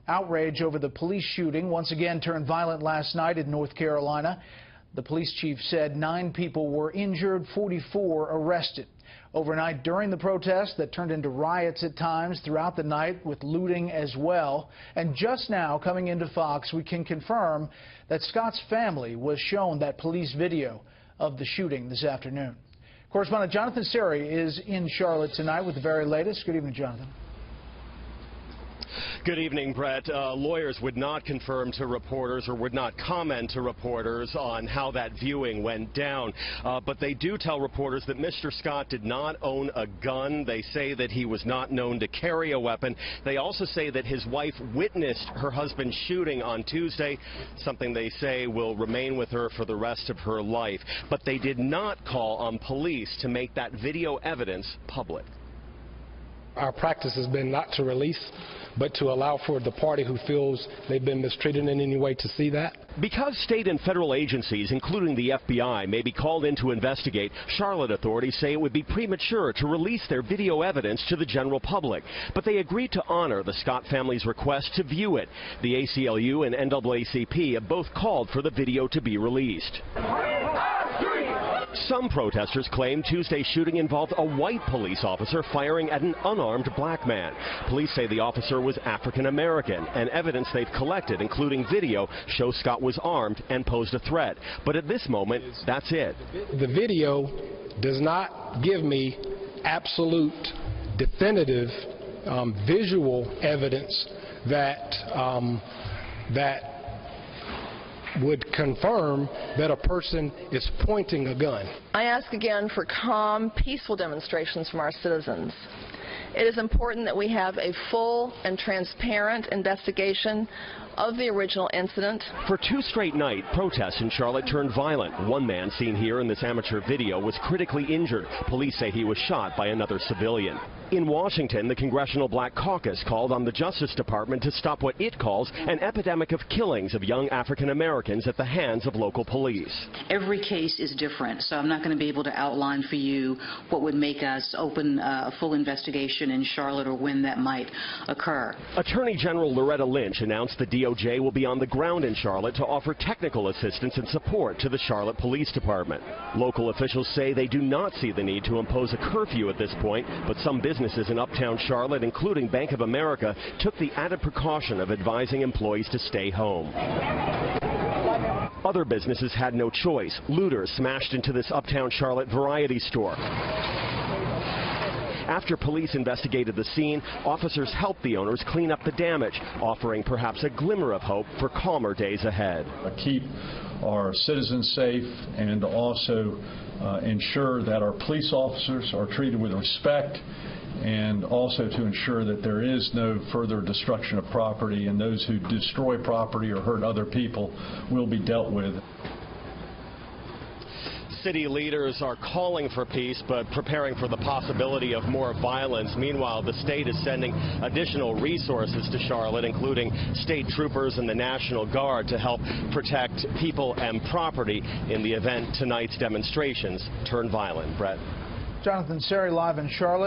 Outrage over the police shooting once again turned violent last night in North Carolina. The police chief said 9 people were injured, 44 arrested. Overnight during the protest that turned into riots at times throughout the night with looting as well. And just now, coming into Fox, we can confirm that Scott's family was shown that police video of the shooting this afternoon. Correspondent Jonathan Seri is in Charlotte tonight with the very latest. Good evening, Jonathan. Good evening, Brett. Lawyers would not confirm to reporters or would not comment to reporters on how that viewing went down. But they do tell reporters that Mr. Scott did not own a gun. They say that he was not known to carry a weapon. They also say that his wife witnessed her husband's shooting on Tuesday, something they say will remain with her for the rest of her life. But they did not call on police to make that video evidence public. Our practice has been not to release, but to allow for the party who feels they've been mistreated in any way to see that. Because state and federal agencies, including the FBI, may be called in to investigate, Charlotte authorities say it would be premature to release their video evidence to the general public. But they agreed to honor the Scott family's request to view it. The ACLU and NAACP have both called for the video to be released. Some protesters claim Tuesday's shooting involved a white police officer firing at an unarmed black man. Police say the officer was African American, and evidence they've collected, including video, shows Scott was armed and posed a threat. But at this moment, that's it. The video does not give me absolute, definitive visual evidence that would confirm that a person is pointing a gun. I ask again for calm, peaceful demonstrations from our citizens. It is important that we have a full and transparent investigation of the original incident. For 2 straight nights, protests in Charlotte turned violent. One man seen here in this amateur video was critically injured. Police say he was shot by another civilian. In Washington, the Congressional Black Caucus called on the Justice Department to stop what it calls an epidemic of killings of young African Americans at the hands of local police. Every case is different, so I'm not going to be able to outline for you what would make us open a full investigation in Charlotte or when that might occur. Attorney General Loretta Lynch announced the DOJ will be on the ground in Charlotte to offer technical assistance and support to the Charlotte Police Department. Local officials say they do not see the need to impose a curfew at this point, but some businesses in uptown Charlotte, including Bank of America, took the added precaution of advising employees to stay home. Other businesses had no choice. Looters smashed into this uptown Charlotte variety store. After police investigated the scene, officers helped the owners clean up the damage, offering perhaps a glimmer of hope for calmer days ahead. Keep our citizens safe and also ensure that our police officers are treated with respect, and also to ensure that there is no further destruction of property, and those who destroy property or hurt other people will be dealt with. City leaders are calling for peace, but preparing for the possibility of more violence. Meanwhile, the state is sending additional resources to Charlotte, including state troopers and the National Guard, to help protect people and property in the event tonight's demonstrations turn violent. Brett. Jonathan Seri live in Charlotte.